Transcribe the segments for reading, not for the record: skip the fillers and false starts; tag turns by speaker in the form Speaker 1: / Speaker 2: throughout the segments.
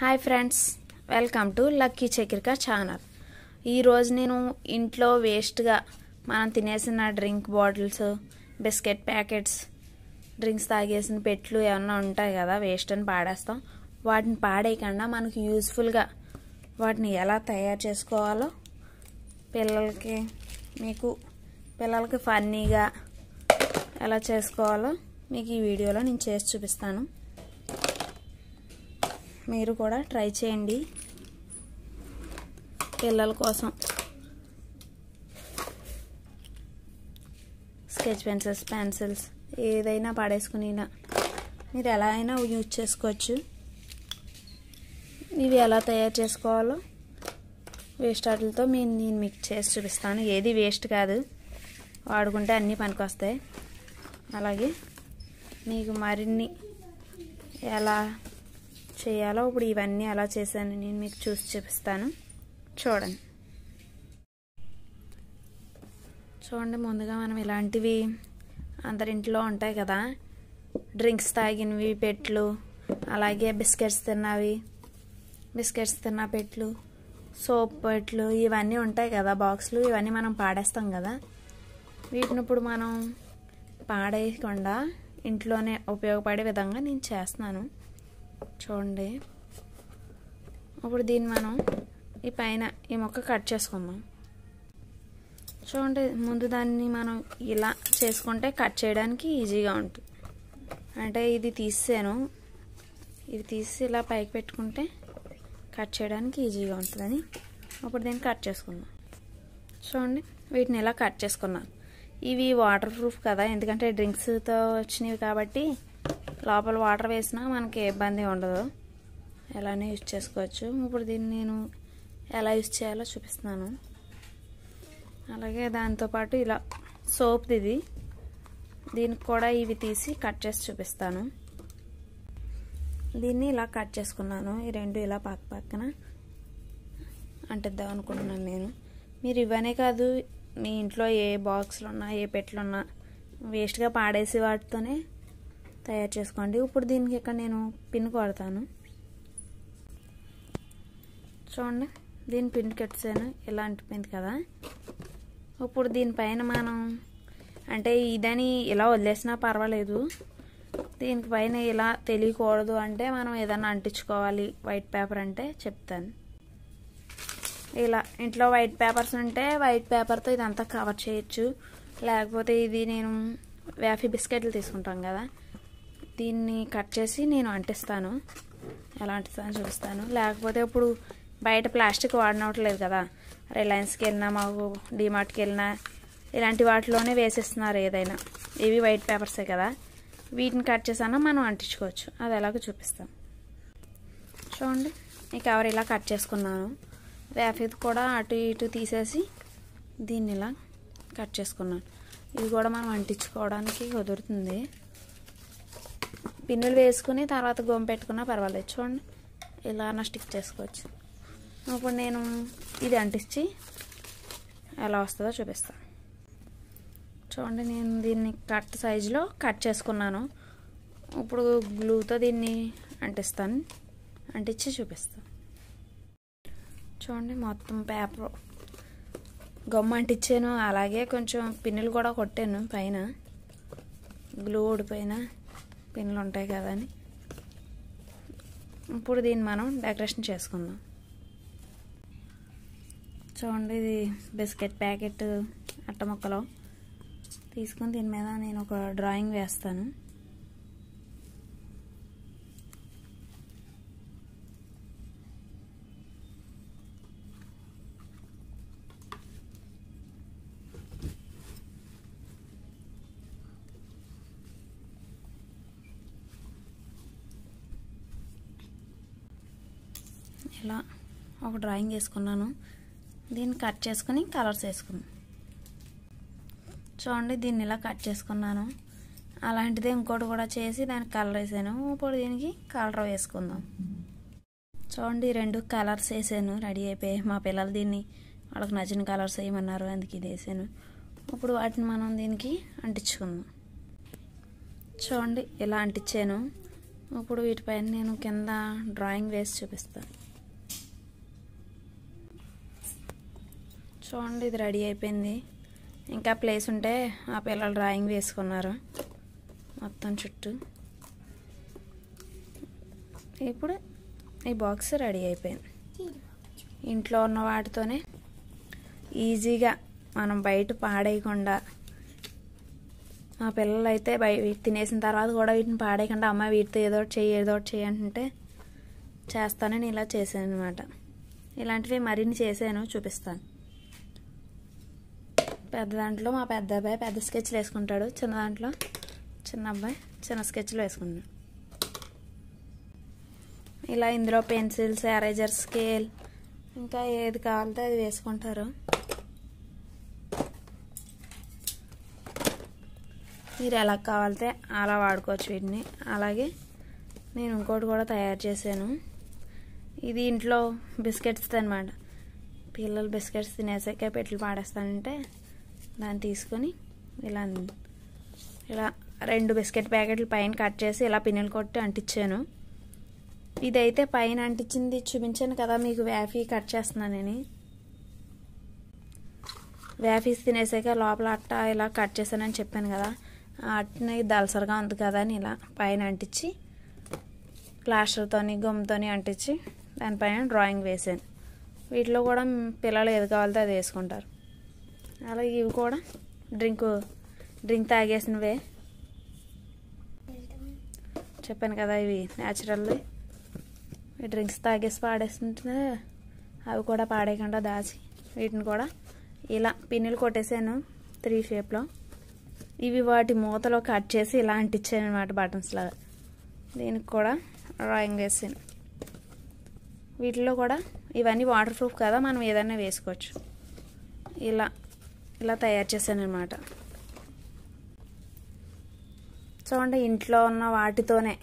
Speaker 1: Hi friends, welcome to Lucky Chakrika channel. ఈరోజు నేను ఇంట్లో వేస్ట్గా మనం తినేసిన drink bottles, biscuit packets, drinks తాగేసిన పెట్లు ఏమన్నా ఉంటాయి కదా, వేస్ట్ అని పాడేస్తాం. వాటిని పాడేయకుండా మనకు యూజ్ఫుల్గా వాటిని ఎలా తయారు చేసుకోవాలో పిల్లలకి ఫన్నీగా ఎలా చేసుకోవాలో మీకు ఈ వీడియోలో నేను చేసి చూపిస్తాను. మీరు కూడా ట్రై చేయండి. పిల్లల కోసం స్కెచ్ పెన్సిల్స్ ఏదైనా పడేసుకునినా మీరు ఎలా అయినా యూజ్ చేసుకోవచ్చు. ఇవి ఎలా తయారు చేసుకోవాలో వేస్ట్ వాటితో నేను మీకు చేసి చూపిస్తాను. ఏది వేస్ట్ కాదు, వాడుకుంటే అన్నీ పనికొస్తాయి. అలాగే మీకు మరిన్ని ఎలా చేయాలో ఇప్పుడు ఇవన్నీ ఎలా చేశాను నేను మీకు చూసి చూపిస్తాను. చూడండి, ముందుగా మనం ఇలాంటివి అందరింట్లో ఉంటాయి కదా, డ్రింక్స్ తాగినవి పెట్లు, అలాగే బిస్కెట్స్ తిన్న పెట్లు, సోప్ పెట్లు, ఇవన్నీ ఉంటాయి కదా బాక్సులు, ఇవన్నీ మనం పాడేస్తాం కదా. వీటిని ఇప్పుడు మనం పాడేయకుండా ఇంట్లోనే ఉపయోగపడే విధంగా నేను చేస్తున్నాను. చూడండి, ఇప్పుడు దీన్ని మనం ఈ పైన ఈ మొక్క కట్ చేసుకుందాం. చూడండి, ముందు దాన్ని మనం ఇలా చేసుకుంటే కట్ చేయడానికి ఈజీగా ఉంటుంది. అంటే ఇది తీసి ఇలా పైకి పెట్టుకుంటే కట్ చేయడానికి ఈజీగా ఉంటుందని ఇప్పుడు దీన్ని కట్ చేసుకుందాం. చూడండి, వీటిని ఇలా కట్ చేసుకున్నాను. ఇవి వాటర్ ప్రూఫ్ కదా, ఎందుకంటే డ్రింక్స్తో వచ్చినవి కాబట్టి లోపల వాటర్ వేసినా మనకి ఇబ్బంది ఉండదు, ఎలానే యూజ్ చేసుకోవచ్చు. ఇప్పుడు దీన్ని నేను ఎలా యూజ్ చేయాలో చూపిస్తున్నాను. అలాగే దాంతోపాటు ఇలా సోప్ది దీనికి కూడా ఇవి తీసి కట్ చేసి చూపిస్తాను. దీన్ని ఇలా కట్ చేసుకున్నాను. ఈ రెండు ఇలా పక్కన అంటిద్దాం అనుకుంటున్నాను నేను. మీరు ఇవనే కాదు, మీ ఇంట్లో ఏ బాక్సులు ఉన్నా, ఏ పెట్లు ఉన్నా వేస్ట్గా పాడేసి వాటితోనే తయారు చేసుకోండి. ఇప్పుడు దీనికి ఇక్కడ నేను పిన్ కొడతాను. చూడండి, దీని పిన్ కట్టాను, ఇలా అంటిపోయింది కదా. ఇప్పుడు దీనిపైన మనం అంటే ఇదని ఇలా వదిలేసినా పర్వాలేదు, దీనికి పైన ఇలా తెలియకూడదు అంటే మనం ఏదైనా అంటించుకోవాలి. వైట్ పేపర్ అంటే చెప్తాను. ఇలా ఇంట్లో వైట్ పేపర్స్ ఉంటే వైట్ పేపర్తో ఇదంతా కవర్ చేయొచ్చు. లేకపోతే ఇది నేను వేఫీ బిస్కెట్లు తీసుకుంటాం కదా, దీన్ని కట్ చేసి నేను అంటిస్తాను. ఎలా అంటిస్తాను చూపిస్తాను. లేకపోతే ఇప్పుడు బయట ప్లాస్టిక్ వాడినట్లేదు కదా, రిలయన్స్కి వెళ్ళినా, మాకు డిమార్ట్కి వెళ్ళినా ఇలాంటి వాటిలోనే వేసేస్తున్నారు ఏదైనా. ఇవి వైట్ పేపర్సే కదా, వీటిని కట్ చేసానా మనం అంటించుకోవచ్చు. అది ఎలాగో చూపిస్తాను. చూడండి, ఈ కవర్ ఇలా కట్ చేసుకున్నాను. వేఫీది కూడా అటు ఇటు తీసేసి దీన్ని ఇలా కట్ చేసుకున్నాను. ఇది కూడా మనం అంటించుకోవడానికి కుదురుతుంది. పిన్నులు వేసుకుని తర్వాత గోము పెట్టుకున్నా పర్వాలేదు. చూడండి, ఇలా స్టిక్ చేసుకోవచ్చు. ఇప్పుడు నేను ఇది అంటించి ఎలా వస్తుందో చూపిస్తాను. చూడండి, నేను దీన్ని కట్ సైజులో కట్ చేసుకున్నాను. ఇప్పుడు గ్లూతో దీన్ని అంటించి చూపిస్తాను. చూడండి, మొత్తం పేపర్ గమ్ము అంటించాను. అలాగే కొంచెం పిన్నులు కూడా కొట్టాను పైన, గ్లూ ఊడిపోయిన పిన్నులు ఉంటాయి కదా అని. ఇప్పుడు దీన్ని మనం డెకరేషన్ చేసుకుందాం. చూడండి, ఇది బిస్కెట్ ప్యాకెట్ అట్ట ముక్కలు తీసుకుని దీని మీద నేను ఒక డ్రాయింగ్ వేస్తాను. ఇలా ఒక డ్రాయింగ్ వేసుకున్నాను. దీన్ని కట్ చేసుకుని కలర్స్ వేసుకున్నాను. చూడండి, దీన్ని ఇలా కట్ చేసుకున్నాను. అలాంటిదే ఇంకోటి కూడా చేసి దానికి కలర్ వేసాను. ఇప్పుడు దీనికి కలర్ వేసుకుందాం. చూడండి, రెండు కలర్స్ వేసాను, రెడీ అయిపోయాయి. మా పిల్లలు దీన్ని వాళ్ళకి నచ్చిన కలర్స్ వేయమన్నారు, అందుకే ఇది వేసాను. ఇప్పుడు వాటిని మనం దీనికి అంటించుకుందాం. చూడండి, ఇలా అంటించాను. ఇప్పుడు వీటిపైన నేను కింద డ్రాయింగ్ వేసి చూపిస్తాను. చూడండి, ఇది రెడీ అయిపోయింది. ఇంకా ప్లేస్ ఉంటే ఆ పిల్లలు డ్రాయింగ్ వేసుకున్నారు మొత్తం చుట్టూ. ఇప్పుడు ఈ బాక్స్ రెడీ అయిపోయింది. ఇంట్లో ఉన్న వాటితోనే ఈజీగా మనం బయట పాడేయకుండా, మా పిల్లలు అయితే తినేసిన తర్వాత కూడా వీటిని పాడేయకుండా అమ్మ వీటితో ఏదో ఒకటి చెయ్యి అంటే చేస్తానని ఇలా చేశాను అనమాట. ఇలాంటివి మరిన్ని చేశాను, చూపిస్తాను. పెద్ద దాంట్లో మా పెద్ద అబ్బాయి పెద్ద స్కెచ్లు వేసుకుంటాడు, చిన్న దాంట్లో చిన్న అబ్బాయి చిన్న స్కెచ్లు వేసుకుంటాడు. ఇలా ఇందులో పెన్సిల్స్, ఎరేజర్, స్కేల్ ఇంకా ఏది కావాలితే అది వేసుకుంటారు. మీరు ఎలా కావాలితే అలా వాడుకోవచ్చు వీటిని. అలాగే నేను ఇంకోటి కూడా తయారు చేశాను. ఇది ఇంట్లో బిస్కెట్స్ అనమాట. పిల్లలు బిస్కెట్స్ తినేసాక పెట్లు పాడేస్తానంటే దాన్ని తీసుకొని ఇలా 2 బిస్కెట్ ప్యాకెట్లు పైన కట్ చేసి ఇలా పిన్నులు కొట్టి అంటించాను. ఇదైతే పైన అంటించింది చూపించాను కదా మీకు, వ్యాఫీ కట్ చేస్తున్నానని. వ్యాఫీస్ తినేసాక లోపల అట్ట ఇలా కట్ చేశానని చెప్పాను కదా, ఆ అట్టని దలసరిగా ఉంది కదా అని ఇలా పైన అంటించి ప్లాస్టర్తోని గమ్తోని అంటించి దానిపైన డ్రాయింగ్ వేసాను. వీటిలో కూడా పిల్లలు ఏది కావాలితే అది వేసుకుంటారు. అలాగే ఇవి కూడా డ్రింక్ తాగేసినవే చెప్పాను కదా, ఇవి న్యాచురల్. ఈ డ్రింక్స్ తాగేసి పాడేస్తుంటే అవి కూడా పాడేయకుండా దాచి వీటిని కూడా ఇలా పిన్నులు కొట్టేసాను 3 షేప్లో. ఇవి వాటి మూతలో కట్ చేసి ఇలా అంటించాను అనమాట, బటన్స్ లాగా. దీనికి కూడా డ్రాయింగ్ వేసాను. వీటిలో కూడా ఇవన్నీ వాటర్ ప్రూఫ్ కదా, మనం ఏదైనా వేసుకోవచ్చు. ఇలా తయారు చేశాను అనమాట. చూడండి, ఇంట్లో ఉన్న వాటితోనే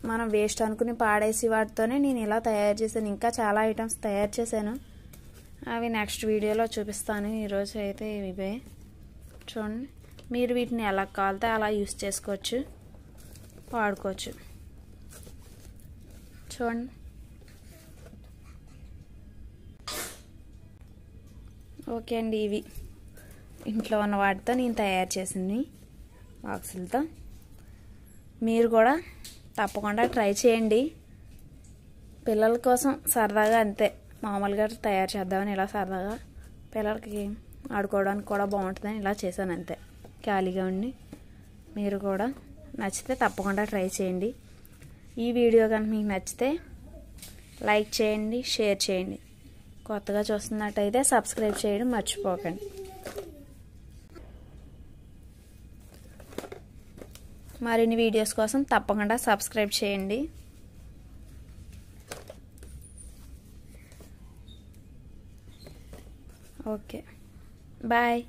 Speaker 1: మనం వేస్ట్ అనుకుని పాడేసి వాటితోనే నేను ఇలా తయారు చేశాను. ఇంకా చాలా ఐటమ్స్ తయారు చేశాను, అవి నెక్స్ట్ వీడియోలో చూపిస్తాను. ఈరోజు అయితే ఇవే. చూడండి, మీరు వీటిని ఎలా కావాలితే అలా యూస్ చేసుకోవచ్చు, వాడుకోవచ్చు. చూడండి, ఓకే అండి. ఇవి ఇంట్లో ఉన్న వాటితో నేను తయారు చేసింది బాక్సులతో. మీరు కూడా తప్పకుండా ట్రై చేయండి. పిల్లల కోసం సరదాగా అంతే, మామూలుగా తయారు చేద్దామని ఇలా సరదాగా పిల్లలకి ఆడుకోవడానికి కూడా బాగుంటుందని ఇలా చేశాను అంతే, ఖాళీగా ఉండి. మీరు కూడా నచ్చితే తప్పకుండా ట్రై చేయండి. ఈ వీడియో కనుక మీకు నచ్చితే లైక్ చేయండి, షేర్ చేయండి. కొత్తగా చూస్తున్నట్టయితే సబ్స్క్రైబ్ చేయడం మర్చిపోకండి. మరిన్ని వీడియోస్ కోసం తప్పకుండా సబ్స్క్రైబ్ చేయండి. Okay, bye.